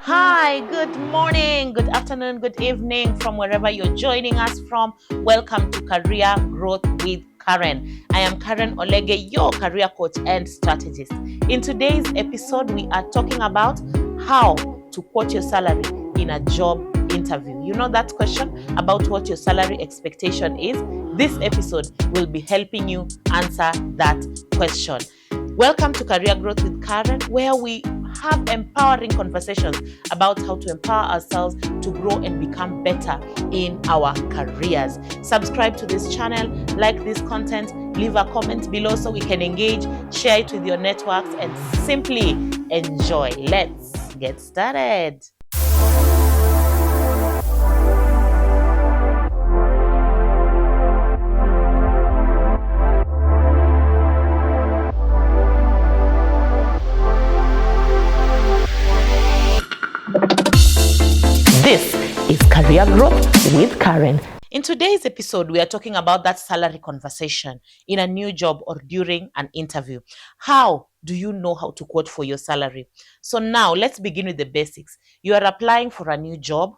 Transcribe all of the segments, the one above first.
Hi, good morning, good afternoon, good evening from wherever you're joining us from. Welcome to Career Growth with Karen. I am Karen Olege, your career coach and strategist. In today's episode, we are talking about how to quote your salary in a job interview. You know that question about what your salary expectation is? This episode will be helping you answer that question. Welcome to Career Growth with Karen, where we have empowering conversations about how to empower ourselves to grow and become better in our careers. Subscribe to this channel, like this content, leave a comment below so we can engage, share it with your networks, and simply enjoy. Let's get started. This is Career Growth with Karen. In today's episode, we are talking about that salary conversation in a new job or during an interview. How do you know how to quote for your salary? So now let's begin with the basics. You are applying for a new job.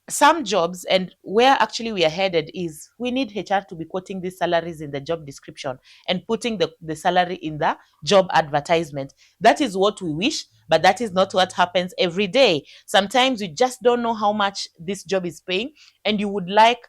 Some jobs, and where actually we are headed is we need HR to be quoting these salaries in the job description and putting the salary in the job advertisement. That is what we wish, but that is not what happens every day. Sometimes you just don't know how much this job is paying and you would like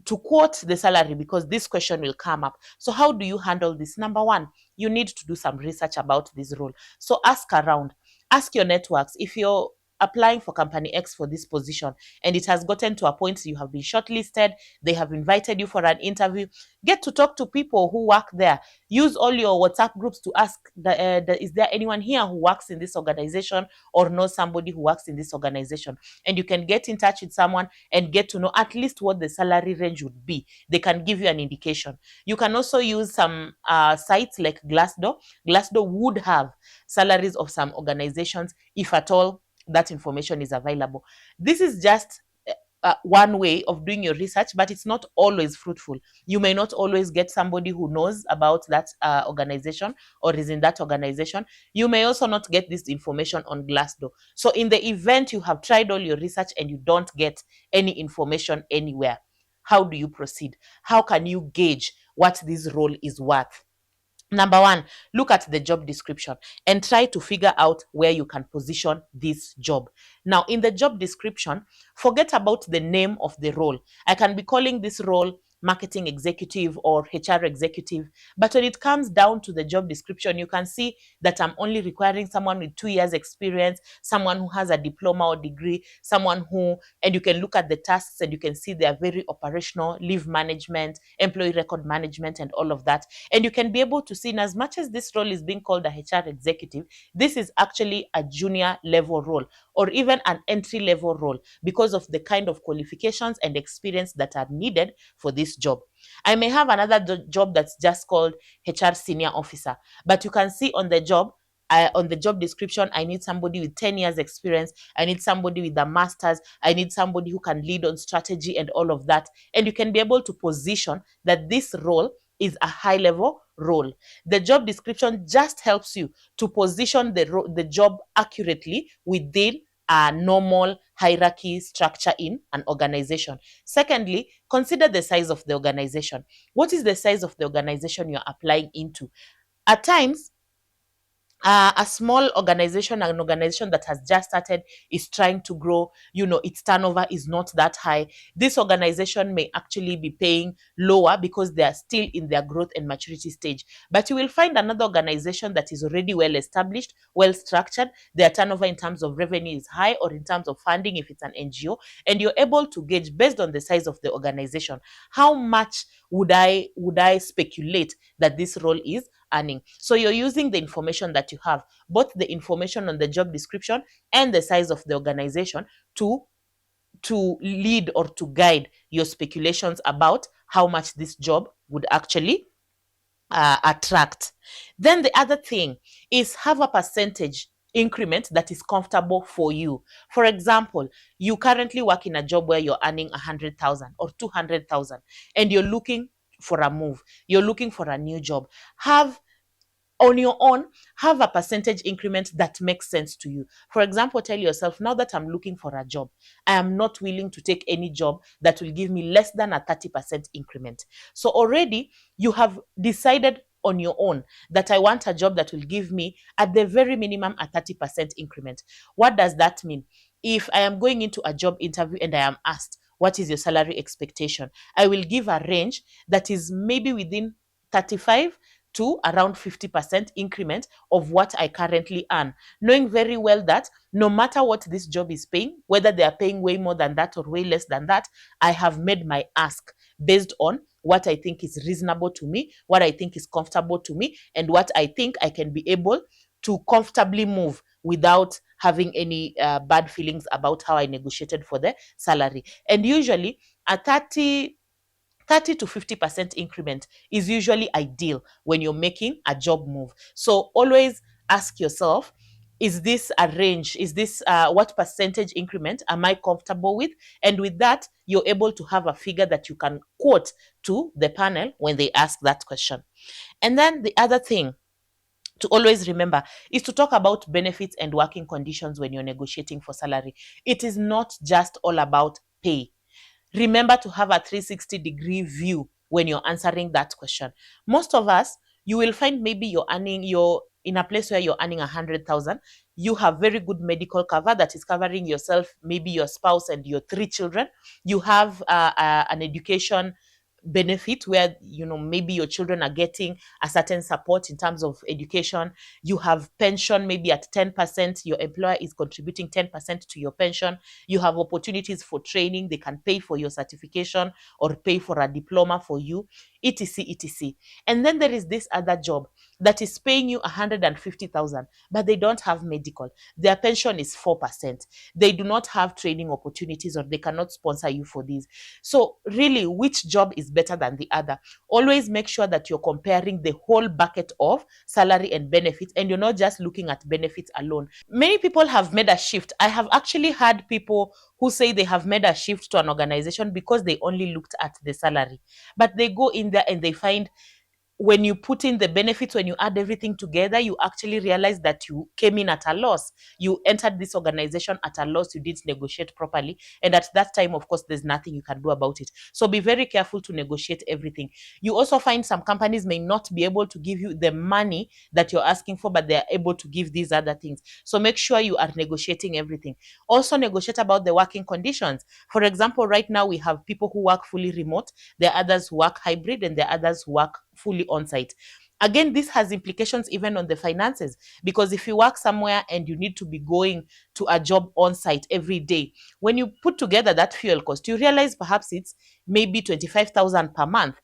to quote the salary because this question will come up. So how do you handle this? Number one, you need to do some research about this role. So ask around, ask your networks. If you're applying for company X for this position and it has gotten to a point you have been shortlisted, they have invited you for an interview, get to talk to people who work there. Use all your WhatsApp groups to ask, is there anyone here who works in this organization or knows somebody who works in this organization? And you can get in touch with someone and get to know at least what the salary range would be. They can give you an indication. You can also use some sites like Glassdoor. Glassdoor would have salaries of some organizations if at all that information is available. This is just one way of doing your research, but it's not always fruitful. You may not always get somebody who knows about that organization or is in that organization. You may also not get this information on Glassdoor. So in the event you have tried all your research and you don't get any information anywhere, how do you proceed? How can you gauge what this role is worth? Number one, look at the job description and try to figure out where you can position this job. Now, in the job description, forget about the name of the role. I can be calling this role marketing executive or HR executive, but when it comes down to the job description, you can see that I'm only requiring someone with 2 years experience, someone who has a diploma or degree, someone who, and you can look at the tasks and you can see they are very operational, leave management, employee record management, and all of that. And you can be able to see, in as much as this role is being called a HR executive, this is actually a junior level role or even an entry level role because of the kind of qualifications and experience that are needed for this job. I may have another job that's just called HR senior officer, but you can see on the job description, I need somebody with 10 years experience. I need somebody with a master's. I need somebody who can lead on strategy and all of that. And you can be able to position that this role is a high level role. The job description just helps you to position the job accurately within a normal hierarchy structure in an organization. Secondly, consider the size of the organization. What is the size of the organization you're applying into? At times, a small organization, an organization that has just started, is trying to grow, its turnover is not that high. This organization may actually be paying lower because they are still in their growth and maturity stage. But you will find another organization that is already well established, well structured. Their turnover in terms of revenue is high, or in terms of funding if it's an NGO, and you're able to gauge based on the size of the organization, how much would I speculate that this role is earning. So you're using the information that you have, both the information on the job description and the size of the organization, to lead or to guide your speculations about how much this job would actually attract. Then the other thing is, have a percentage increment that is comfortable for you. For example, you currently work in a job where you're earning 100,000 or 200,000 and you're looking for a move. You're looking for a new job. Have On your own, have a percentage increment that makes sense to you. For example, tell yourself, now that I'm looking for a job, I am not willing to take any job that will give me less than a 30% increment. So already you have decided on your own that I want a job that will give me at the very minimum a 30% increment. What does that mean? If I am going into a job interview and I am asked, what is your salary expectation? I will give a range that is maybe within 35 to around 50% increment of what I currently earn, knowing very well that no matter what this job is paying, whether they are paying way more than that or way less than that, I have made my ask based on what I think is reasonable to me, what I think is comfortable to me, and what I think I can be able to comfortably move without having any bad feelings about how I negotiated for the salary. And usually a 30 to 50% increment is usually ideal when you're making a job move. So always ask yourself, is this a range? Is this what percentage increment am I comfortable with? And with that, you're able to have a figure that you can quote to the panel when they ask that question. And then the other thing to always remember is to talk about benefits and working conditions when you're negotiating for salary. It is not just all about pay. Remember to have a 360-degree view when you're answering that question. Most of us, you will find maybe you're in a place where you're earning 100,000. You have very good medical cover that is covering yourself, maybe your spouse and your 3 children. You have an education benefit where maybe your children are getting a certain support in terms of education. You have pension maybe at 10%. Your employer is contributing 10% to your pension. You have opportunities for training. They can pay for your certification or pay for a diploma for you, etc, etc. And then there is this other job that is paying you 150,000, but they don't have medical. Their pension is 4%. They do not have training opportunities, or they cannot sponsor you for these. So really, which job is better than the other? Always make sure that you're comparing the whole bucket of salary and benefits, and you're not just looking at benefits alone. Many people have made a shift. I have actually had people who say they have made a shift to an organization because they only looked at the salary. But they go in there and they find, when you put in the benefits, when you add everything together, you actually realize that you came in at a loss. You entered this organization at a loss. You didn't negotiate properly. And at that time, of course, there's nothing you can do about it. So be very careful to negotiate everything. You also find some companies may not be able to give you the money that you're asking for, but they're able to give these other things. So make sure you are negotiating everything. Also negotiate about the working conditions. For example, right now we have people who work fully remote. There are others who work hybrid, and there are others who work fully on site. Again, this has implications even on the finances, because if you work somewhere and you need to be going to a job on site every day, when you put together that fuel cost, you realize perhaps it's maybe 25,000 per month.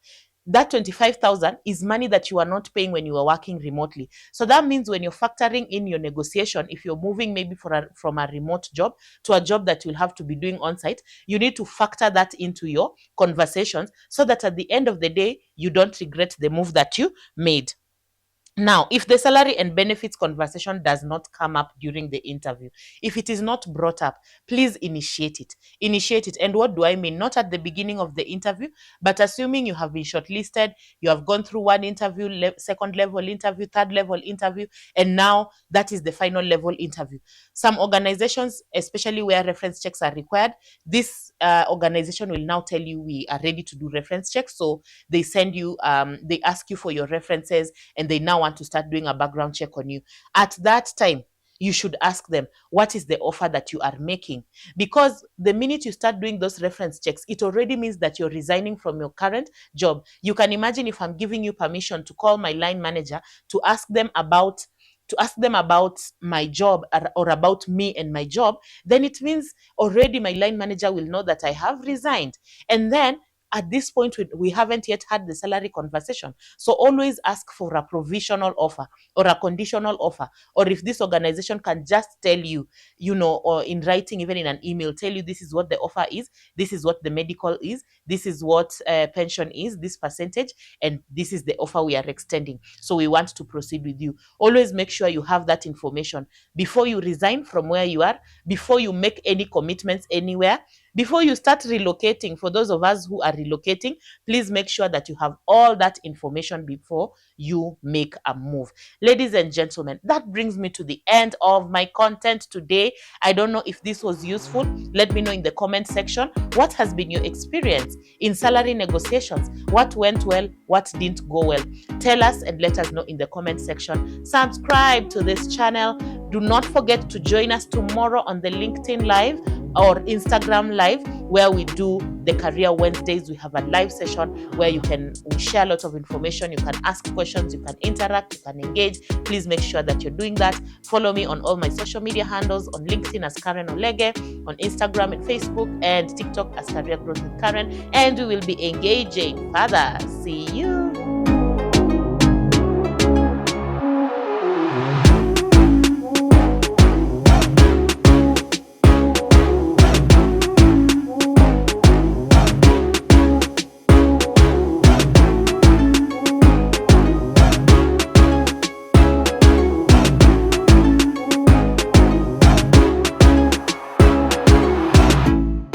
That 25,000 is money that you are not paying when you are working remotely. So that means when you're factoring in your negotiation, if you're moving maybe from a remote job to a job that you'll have to be doing on site, you need to factor that into your conversations so that at the end of the day, you don't regret the move that you made. Now, if the salary and benefits conversation does not come up during the interview, if it is not brought up, please initiate it. Initiate it. And what do I mean? Not at the beginning of the interview, but assuming you have been shortlisted, you have gone through one interview, second level interview, third level interview, and now that is the final level interview. Some organizations, especially where reference checks are required, this organization will now tell you we are ready to do reference checks. So they send you, they ask you for your references, and they now want to start doing a background check on you. At that time, you should ask them, what is the offer that you are making? Because the minute you start doing those reference checks, it already means that you're resigning from your current job. You can imagine if I'm giving you permission to call my line manager to ask them about my job, or about me and my job, then it means already my line manager will know that I have resigned. And then at this point, we haven't yet had the salary conversation. So always ask for a provisional offer or a conditional offer. Or if this organization can just tell you, or in writing, even in an email, tell you this is what the offer is, this is what the medical is, this is what pension is, this percentage, and this is the offer we are extending. So we want to proceed with you. Always make sure you have that information before you resign from where you are, before you make any commitments anywhere, before you start relocating. For those of us who are relocating, please make sure that you have all that information before you make a move. Ladies and gentlemen, that brings me to the end of my content today. I don't know if this was useful. Let me know in the comment section. What has been your experience in salary negotiations? What went well? What didn't go well? Tell us and let us know in the comment section. Subscribe to this channel. Do not forget to join us tomorrow on the LinkedIn Live or Instagram Live, where we do the Career Wednesdays. We have a live session where we share a lot of information. You can ask questions, you can interact, you can engage. Please make sure that you're doing that. Follow me on all my social media handles, on LinkedIn as Karen Olege, on Instagram and Facebook and TikTok as Career Growth with Karen, and we will be engaging further. See you.